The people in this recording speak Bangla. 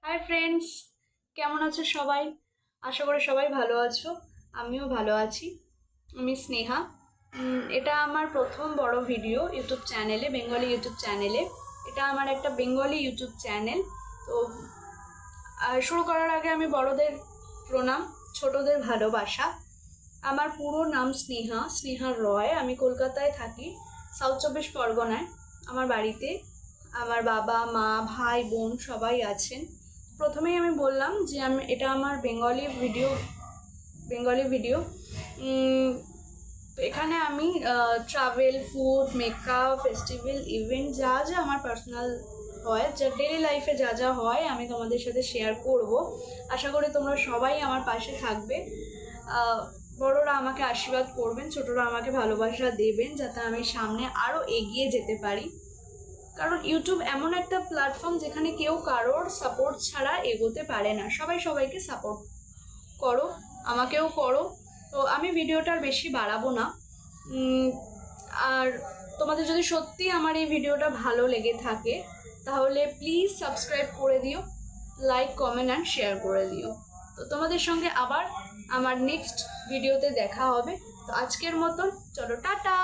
হাই ফ্রেন্ডস, কেমন আছো সবাই? আশা করি সবাই ভালো আছো। আমিও ভালো আছি। আমি স্নেহা। এটা আমার প্রথম বড় ভিডিও ইউটিউব চ্যানেলে, বেঙ্গলি ইউটিউব চ্যানেলে। এটা আমার একটা বেঙ্গলি ইউটিউব চ্যানেল। তো শুরু করার আগে আমি বড়দের প্রণাম, ছোটদের ভালোবাসা। আমার পুরো নাম স্নেহা, স্নেহা রয়। আমি কলকাতায় থাকি, সাউথ চব্বিশ পরগনায়। আমার বাড়িতে আমার বাবা মা ভাই বোন সবাই আছেন। প্রথমেই আমি বললাম যে এটা আমার বেঙ্গলি ভিডিও। এখানে আমি travel, food, makeup, festival, event যা যা আমার পার্সোনাল হয়, যা ডেলি লাইফে যা যা হয় আমি তোমাদের সাথে শেয়ার করব। আশা করি তোমরা সবাই আমার পাশে থাকবে। বড়রা আমাকে আশীর্বাদ করবেন, ছোটরা আমাকে ভালোবাসা দেবেন, যাতে আমি সামনে আরও এগিয়ে যেতে পারি। কারণ ইউটিউব এমন একটা প্ল্যাটফর্ম যেখানে কেউ কারোর সাপোর্ট ছাড়া এগোতে পারে না। সবাই সবাইকে সাপোর্ট করো, আমাকেও করো। তো আমি ভিডিওটার বেশি বাড়াবো না। আর তোমাদের যদি সত্যি আমার এই ভিডিওটা ভালো লেগে থাকে তাহলে প্লিজ সাবস্ক্রাইব করে দিও, লাইক, কমেন্ট অ্যান্ড শেয়ার করে দিও। তো তোমাদের সঙ্গে আবার আমার নেক্সট ভিডিওতে দেখা হবে। তো আজকের মতন চলো, টাটা।